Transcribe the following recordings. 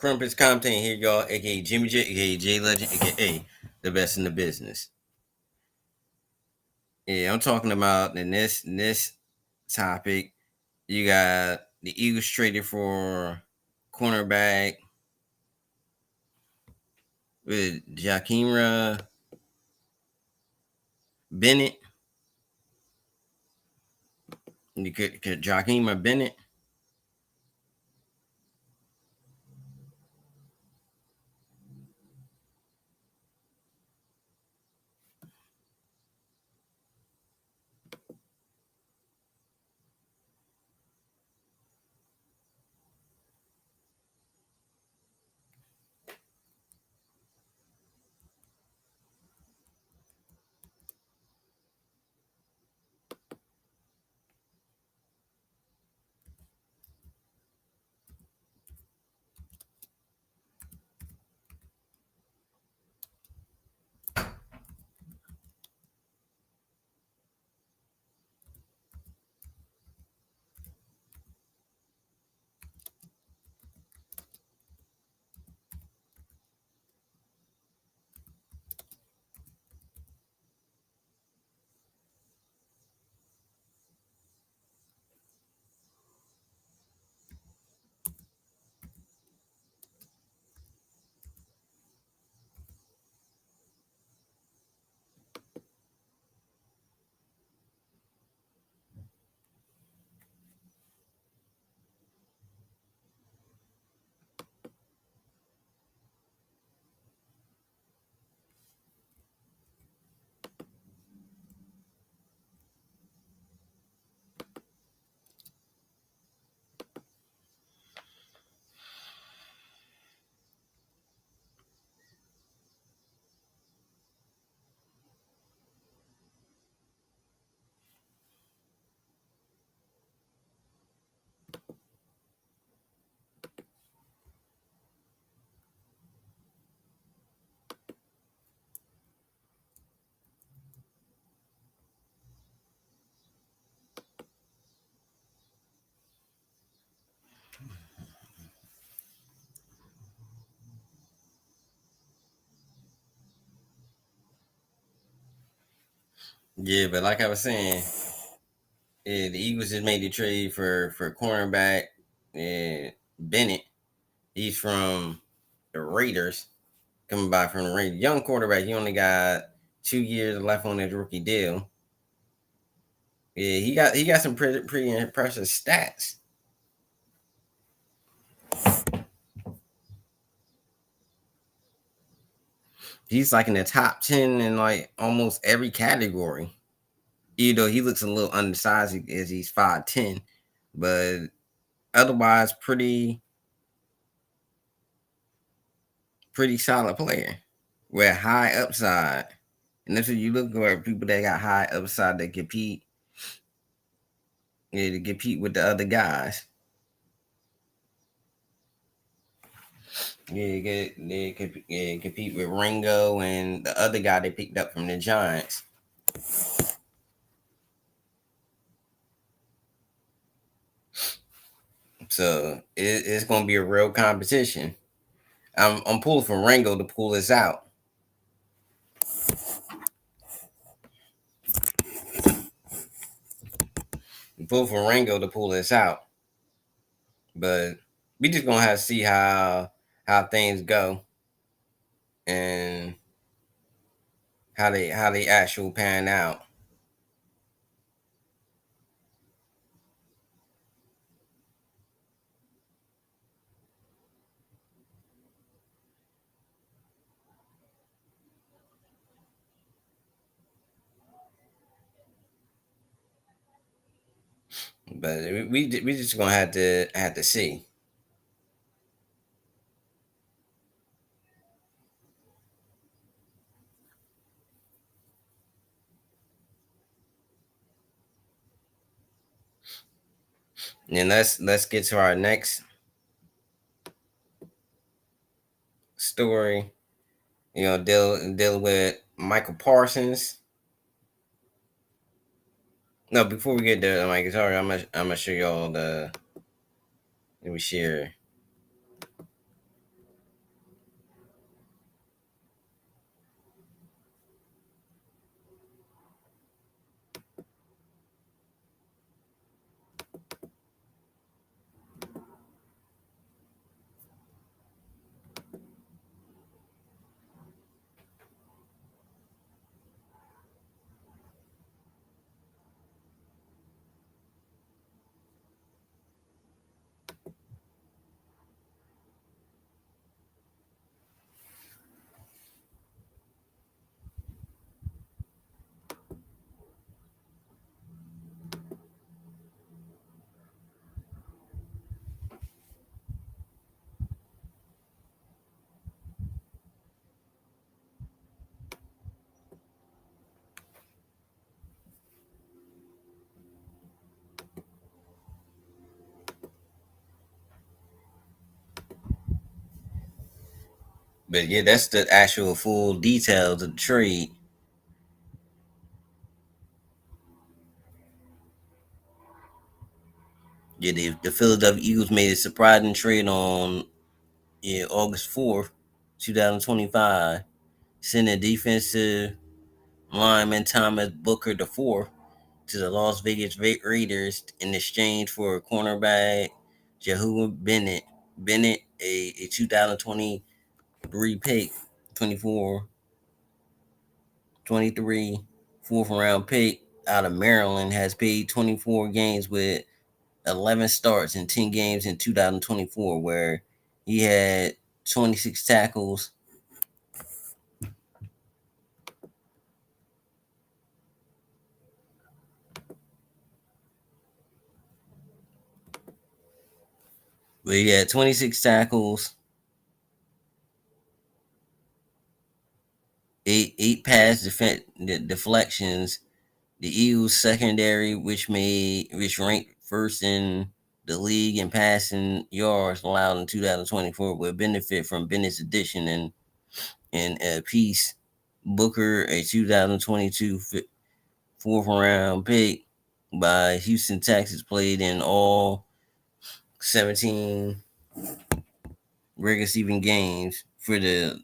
Crumpets Compton here, y'all, aka Jimmy J, aka J Legend, aka the best in the business. Yeah, I'm talking about in this topic. You got the Eagles traded for cornerback with Jakimra Bennett. You could Jakimra Bennett. Yeah, but like I was saying, yeah, the Eagles just made the trade for cornerback Bennett. He's from the Raiders, coming by from the Raiders. Young quarterback. He only got 2 years left on his rookie deal. Yeah, he got some pretty impressive stats. He's like in the top 10 in like almost every category. Even though he looks a little undersized as he's 5'10", but otherwise pretty solid player with high upside. And that's what you look for, people that got high upside that compete, yeah, to compete with the other guys. Yeah, compete with Ringo and the other guy they picked up from the Giants. So it's going to be a real competition. I'm pulling for Ringo to pull this out. I'm pulling for Ringo to pull this out. But we just gonna have to see how things go and how they actual pan out. But we just gonna have to see. And let's get to our next story. Deal with Michael Parsons. No, before we get there, Mike, sorry, I'm gonna show y'all the. Let me share. But yeah, that's the actual full details of the trade. Yeah, the Philadelphia Eagles made a surprising trade on August 4th, 2025, sending defensive lineman Thomas Booker the 4th to the Las Vegas Raiders in exchange for a cornerback Jehu Bennett. Bennett, a 2023 pick, 24, 23, fourth round pick out of Maryland, has played 24 games with 11 starts in 10 games in 2024, where he had 26 tackles. But he had 26 tackles, eight pass deflections. The Eagles secondary, which ranked first in the league in passing yards allowed in 2024, will benefit from Bennett's addition and a piece. Booker, a 2022 fourth round pick by Houston Texas, played in all 17 regular season games for the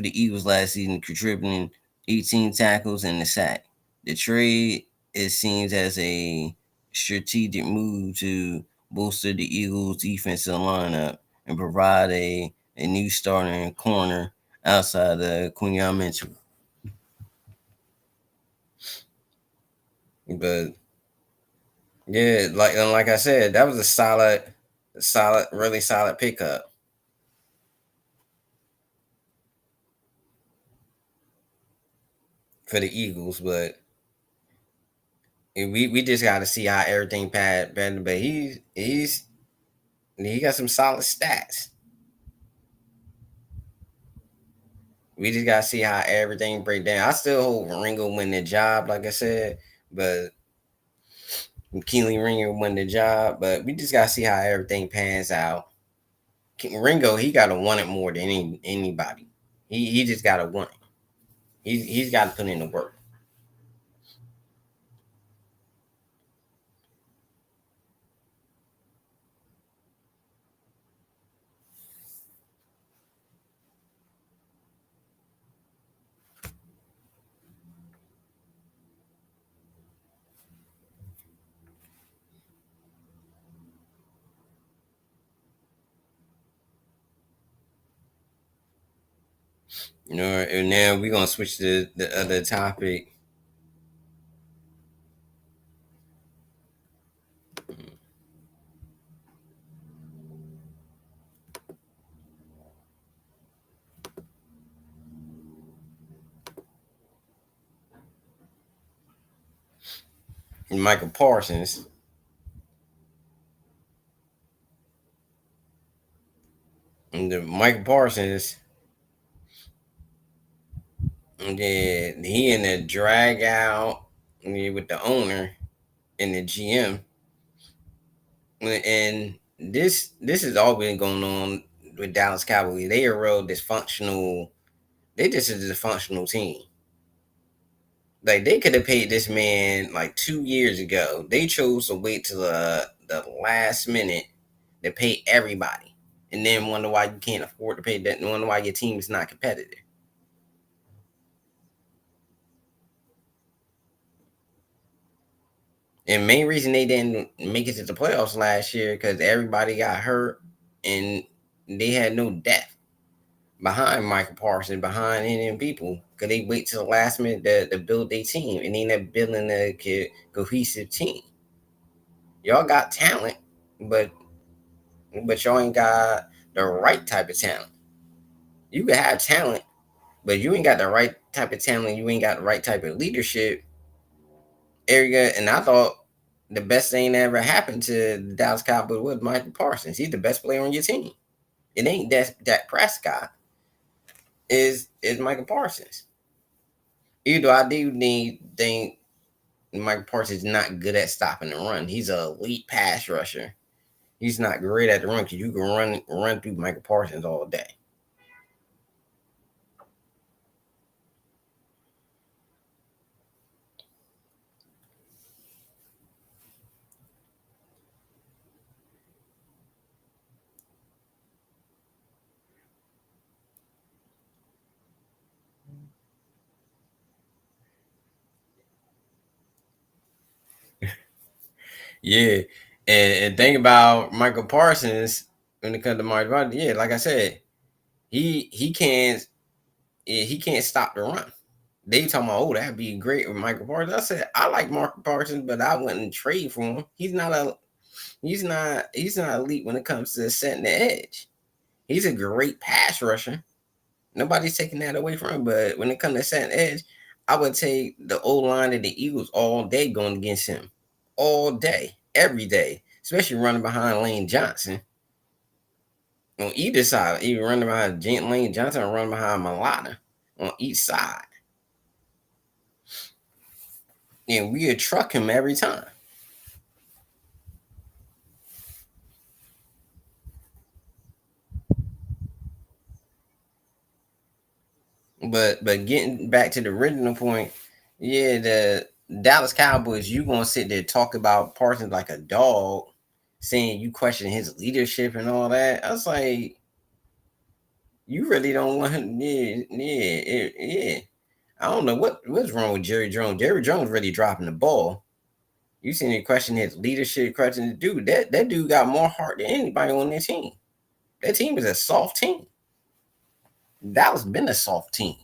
Eagles last season, contributing 18 tackles and a sack. The trade is seen as a strategic move to bolster the Eagles' defensive lineup and provide a new starting corner outside of Quinyon Mitchell. But yeah, like I said, that was a really solid pickup for the Eagles. But we just got to see how everything pad better. But he got some solid stats. We just got to see how everything break down. I still hope Ringo win the job, like I said, but Keely Ringo win the job. But we just got to see how everything pans out. Ringo, he got to want it more than anybody. He just got to want it. He's got to put in the work. And now we're gonna switch to the other topic. Michael Parsons. And the Michael Parsons, he in a drag out with the owner and the GM, and this has all been going on with Dallas Cowboys. They are real dysfunctional. They just a dysfunctional team. Like they could have paid this man like 2 years ago. They chose to wait till the last minute to pay everybody, and then wonder why you can't afford to pay that, and wonder why your team is not competitive. And main reason they didn't make it to the playoffs last year because everybody got hurt and they had no depth behind Michael Parsons, behind any of them people. Because they wait till the last minute to build their team and they end up building a cohesive team. Y'all got talent, but y'all ain't got the right type of talent. You can have talent, but you ain't got the right type of talent. You ain't got the right type of leadership area. And I thought the best thing that ever happened to the Dallas Cowboys was Michael Parsons. He's the best player on your team. It ain't Dak Prescott. Is Michael Parsons. Even though I do think Michael Parsons is not good at stopping the run. He's an elite pass rusher. He's not great at the run because you can run through Michael Parsons all day. Yeah, and think about Michael Parsons when it comes to Mark Rodgers. Yeah, like I said, he can't he can't stop the run. They talking about, oh, that'd be great with Michael Parsons. I said I like Michael Parsons, but I wouldn't trade for him. He's not elite when it comes to setting the edge. He's a great pass rusher. Nobody's taking that away from him. But when it comes to setting the edge, I would take the old line of the Eagles all day going against him. All day, every day. Especially running behind Lane Johnson. On either side, either running behind Lane Johnson or running behind Malata on each side. And we would truck him every time. But getting back to the original point, yeah, the Dallas Cowboys, you gonna sit there talk about Parsons like a dog, saying you question his leadership and all that. I was like, you really don't want him. Yeah. I don't know what's wrong with Jerry Jones. Jerry Jones really dropping the ball. You seen him question his leadership, question the dude. That dude got more heart than anybody on their team. That team is a soft team. Dallas been a soft team.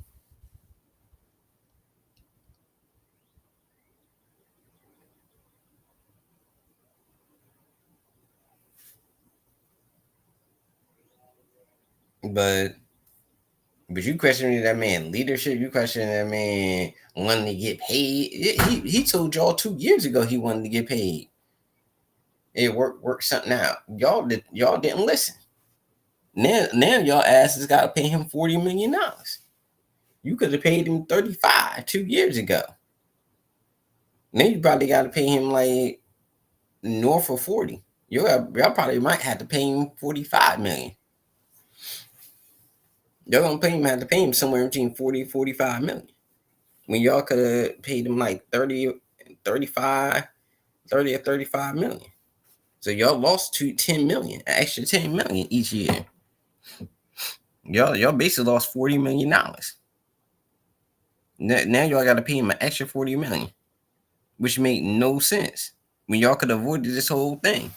But you questioning that man leadership, you questioning that man wanting to get paid. He told y'all 2 years ago he wanted to get paid. It work something out. Y'all didn't listen. Now y'all asses gotta pay him $40 million. You could have paid him 35 2 years ago. Now you probably gotta pay him like north of 40. Y'all probably might have to pay him 45 million. Y'all gonna pay him have to pay him somewhere between 40 and 45 million. When y'all could have paid him like 30, 35, 30 or 35 million. So y'all lost to 10 million, an extra 10 million each year. Y'all basically lost $40 million. Now y'all gotta pay him an extra 40 million, which made no sense. When y'all could have avoided this whole thing.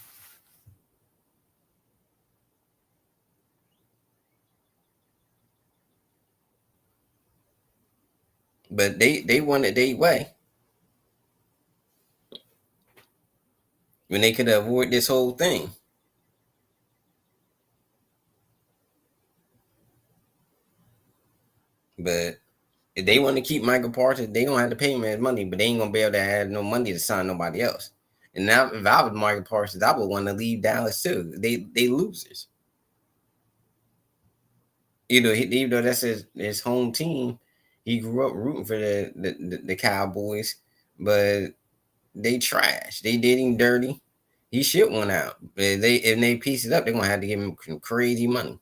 But they wanted their way. When they could have avoided this whole thing. But if they want to keep Michael Parsons, they gonna have to pay him his money, but they ain't gonna be able to have no money to sign nobody else. And now, if I was Michael Parsons, I would want to leave Dallas too. They losers. Even though that's his home team, he grew up rooting for the Cowboys, but they trash. They did him dirty. He shit one out. If they piece it up, they're gonna have to give him crazy money.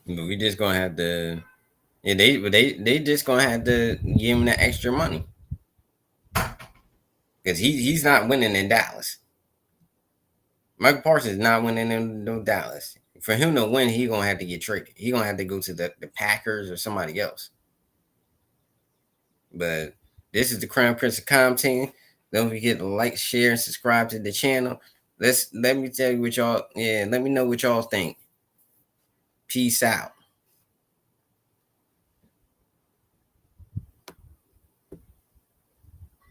But we just gonna have to. Yeah, they just gonna have to give him that extra money because he's not winning in Dallas. Michael Parsons is not winning in no Dallas. For him to win, he gonna have to get traded. He gonna have to go to the Packers or somebody else. But this is the Crown Prince of Compton. Don't forget to like, share, and subscribe to the channel. Let me tell you what y'all. Yeah, let me know what y'all think. Peace out.